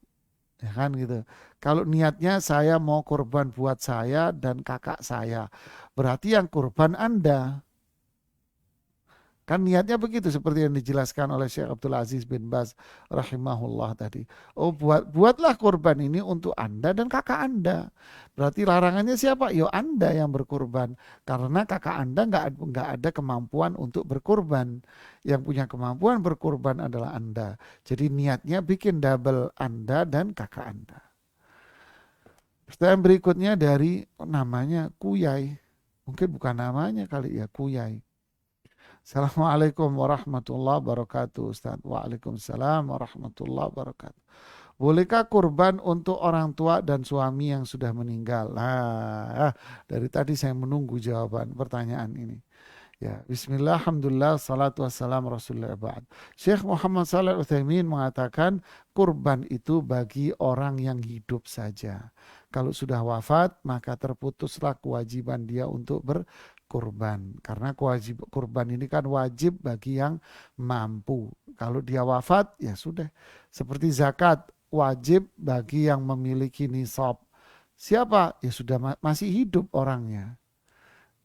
[SPEAKER 1] Ya kan gitu. Kalau niatnya saya mau kurban buat saya dan kakak saya, berarti yang kurban Anda. Kan niatnya begitu seperti yang dijelaskan oleh Syekh Abdul Aziz bin Baz rahimahullah tadi. Oh buatlah kurban ini untuk Anda dan kakak Anda. Berarti larangannya siapa? Yo Anda yang berkurban. Karena kakak Anda nggak ada kemampuan untuk berkurban. Yang punya kemampuan berkurban adalah Anda. Jadi niatnya bikin double Anda dan kakak Anda. Pertanyaan berikutnya dari namanya Kuyai. Mungkin bukan namanya kali ya, Kuyai. Assalamualaikum warahmatullahi wabarakatuh Ustaz. Waalaikumsalam warahmatullahi wabarakatuh. Bolehkah kurban untuk orang tua dan suami yang sudah meninggal? Nah, dari tadi saya menunggu jawaban pertanyaan ini. Ya, Bismillah, Alhamdulillah, salatu wassalam Rasulullah ba'd. Syekh Muhammad Shalih Utsaimin mengatakan kurban itu bagi orang yang hidup saja. Kalau sudah wafat maka terputuslah kewajiban dia untuk berkurban. Karena kurban ini kan wajib bagi yang mampu. Kalau dia wafat ya sudah. Seperti zakat wajib bagi yang memiliki nisab. Siapa? Ya sudah masih hidup orangnya.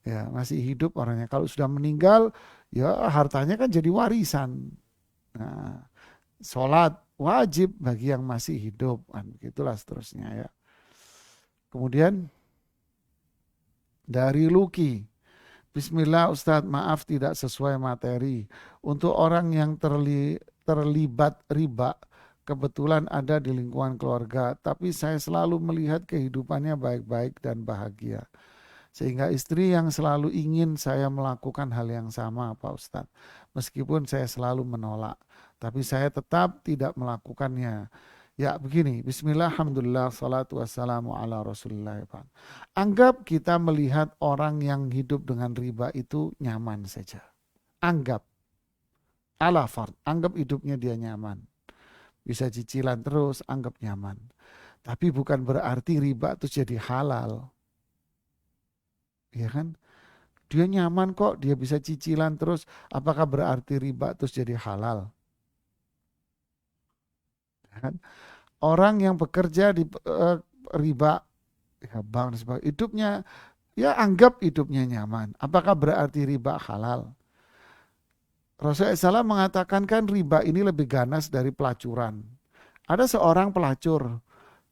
[SPEAKER 1] Ya, masih hidup orangnya. Kalau sudah meninggal, ya hartanya kan jadi warisan. Nah, sholat wajib bagi yang masih hidup. Kan, begitulah seterusnya ya. Kemudian dari Luki. Bismillah Ustadz, maaf tidak sesuai materi. Untuk orang yang terlibat riba, kebetulan ada di lingkungan keluarga, tapi saya selalu melihat kehidupannya baik-baik dan bahagia. Sehingga istri yang selalu ingin saya melakukan hal yang sama Pak Ustadz. Meskipun saya selalu menolak. Tapi saya tetap tidak melakukannya. Ya begini, Bismillah, Alhamdulillah, salatu wassalamu ala Rasulullah. Anggap kita melihat orang yang hidup dengan riba itu nyaman saja. Anggap, ala fard, anggap hidupnya dia nyaman. Bisa cicilan terus, anggap nyaman. Tapi bukan berarti riba itu jadi halal. Ya kan? Dia nyaman kok, dia bisa cicilan terus. Apakah berarti riba terus jadi halal? Ya kan? Orang yang bekerja di riba, ya bang, hidupnya, ya anggap hidupnya nyaman. Apakah berarti riba halal? Rasulullah SAW mengatakan kan riba ini lebih ganas dari pelacuran. Ada seorang pelacur,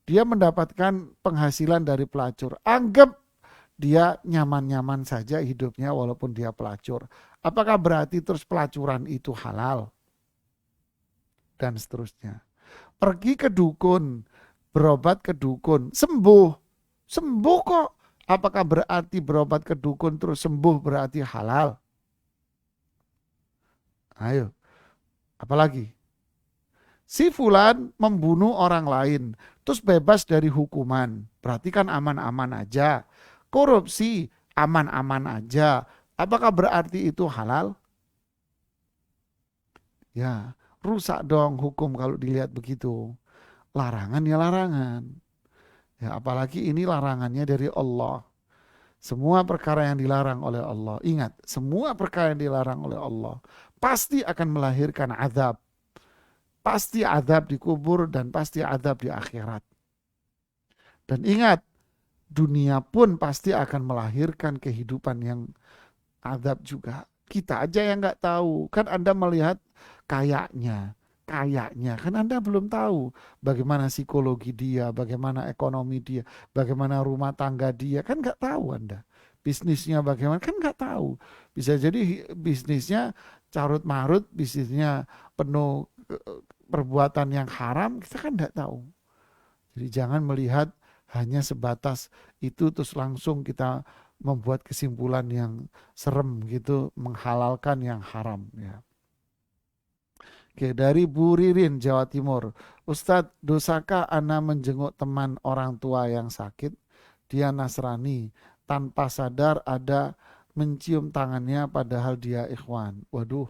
[SPEAKER 1] dia mendapatkan penghasilan dari pelacur. Anggap dia nyaman-nyaman saja hidupnya walaupun dia pelacur. Apakah berarti terus pelacuran itu halal? Dan seterusnya. Pergi ke dukun, berobat ke dukun, sembuh. Sembuh kok. Apakah berarti berobat ke dukun terus sembuh berarti halal? Ayo, apalagi? Si fulan membunuh orang lain, terus bebas dari hukuman. Berarti kan aman-aman aja. Korupsi, aman-aman aja. Apakah berarti itu halal? Ya, rusak dong hukum kalau dilihat begitu. Larangan ya larangan. Ya, apalagi ini larangannya dari Allah. Semua perkara yang dilarang oleh Allah. Ingat, semua perkara yang dilarang oleh Allah pasti akan melahirkan azab. Pasti azab di kubur dan pasti azab di akhirat. Dan ingat, dunia pun pasti akan melahirkan kehidupan yang azab juga. Kita aja yang nggak tahu. Kan Anda melihat kayaknya. Kan Anda belum tahu bagaimana psikologi dia, bagaimana ekonomi dia, bagaimana rumah tangga dia. Kan nggak tahu Anda. Bisnisnya bagaimana, kan nggak tahu. Bisa jadi bisnisnya carut marut, bisnisnya penuh perbuatan yang haram, kita kan nggak tahu. Jadi jangan melihat hanya sebatas itu terus langsung kita membuat kesimpulan yang serem gitu, menghalalkan yang haram ya. Oke, dari Bu Ririn, Jawa Timur. Ustadz, dosakah ana menjenguk teman orang tua yang sakit? Dia Nasrani, tanpa sadar ada mencium tangannya padahal dia ikhwan. Waduh,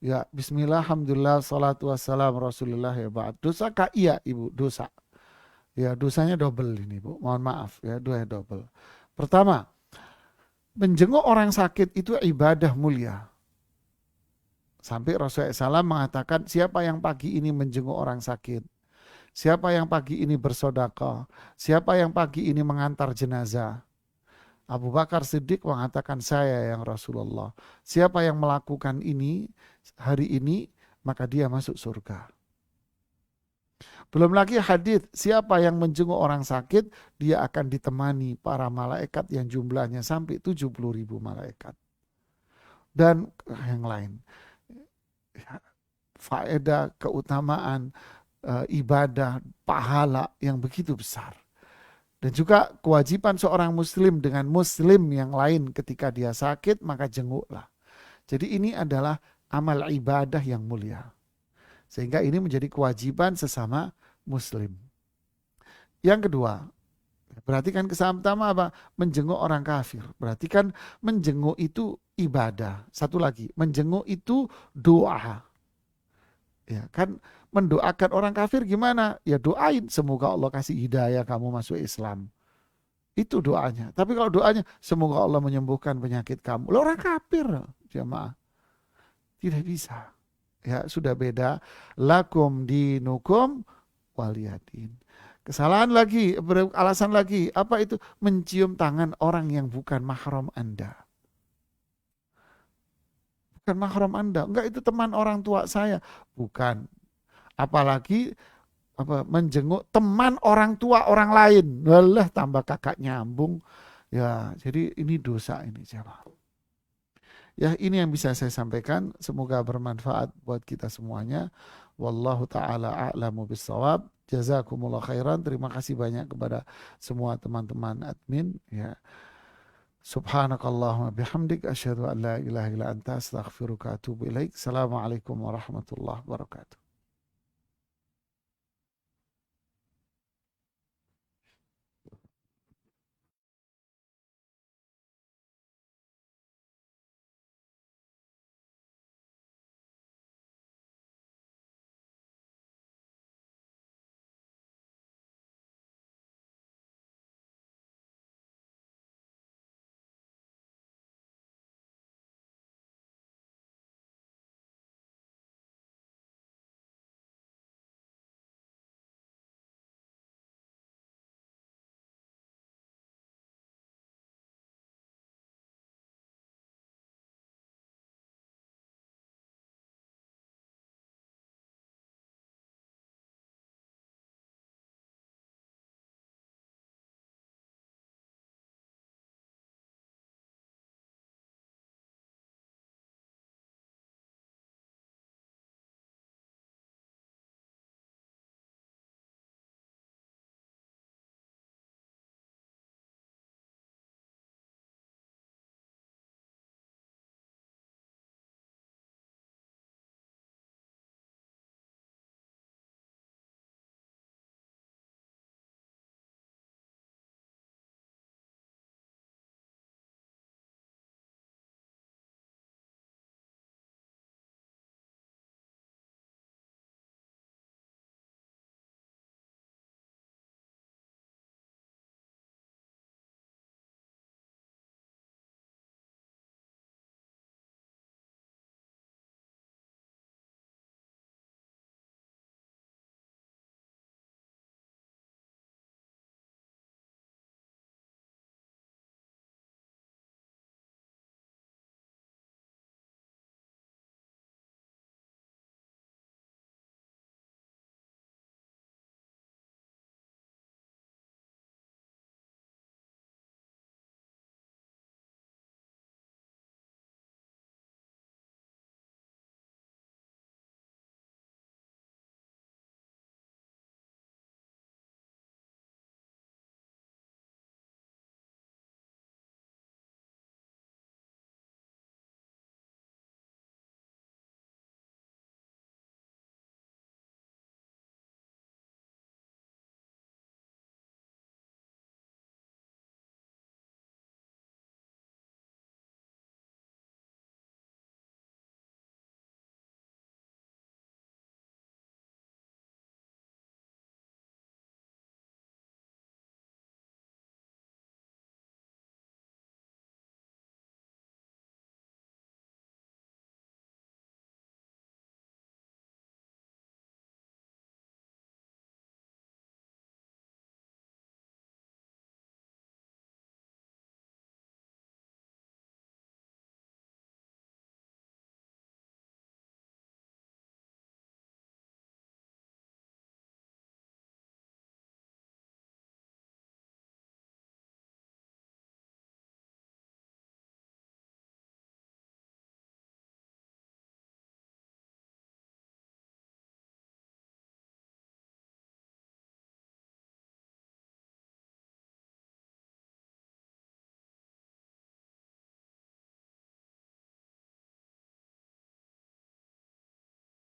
[SPEAKER 1] ya bismillah, alhamdulillah, salatu wassalam rasulullah ya ba'd. Dosakah? Iya ibu, dosa. Ya dosanya double ini bu, mohon maaf ya, dosanya double. Pertama, menjenguk orang sakit itu ibadah mulia. Sampai Rasulullah SAW mengatakan siapa yang pagi ini menjenguk orang sakit, siapa yang pagi ini bersedekah, siapa yang pagi ini mengantar jenazah. Abu Bakar Siddiq mengatakan saya yang Rasulullah. Siapa yang melakukan ini hari ini maka dia masuk surga. Belum lagi hadis siapa yang menjenguk orang sakit dia akan ditemani para malaikat yang jumlahnya sampai 70.000 malaikat. Dan yang lain. Faedah, keutamaan, ibadah, pahala yang begitu besar. Dan juga kewajiban seorang muslim dengan muslim yang lain ketika dia sakit maka jenguklah. Jadi ini adalah amal ibadah yang mulia. Sehingga ini menjadi kewajiban sesama muslim. Yang kedua, berarti kan kesan pertama apa? Menjenguk orang kafir. Berarti kan menjenguk itu ibadah. Satu lagi, menjenguk itu doa. Ya kan, mendoakan orang kafir gimana? Ya doain semoga Allah kasih hidayah kamu masuk Islam. Itu doanya. Tapi kalau doanya semoga Allah menyembuhkan penyakit kamu. Lah orang kafir, jemaah. Tidak bisa. Ya sudah beda. Lakum dinukum waliyadin. Kesalahan lagi, alasan lagi. Apa itu? Mencium tangan orang yang bukan mahram Anda. Bukan mahram Anda. Enggak, itu teman orang tua saya. Bukan. Apalagi menjenguk teman orang tua orang lain. Walah, tambah kakak nyambung. Ya, jadi ini dosa ini, jemaah. Ya, ini yang bisa saya sampaikan. Semoga bermanfaat buat kita semuanya. Wallahu ta'ala a'lamu bissawab. Jazakumullah khairan. Terima kasih banyak kepada semua teman-teman admin. Ya. Subhanakallahumma bihamdik. Asyhadu an la ilaha illa anta astaghfiruka wa atubu ilaik. Assalamualaikum warahmatullahi wabarakatuh.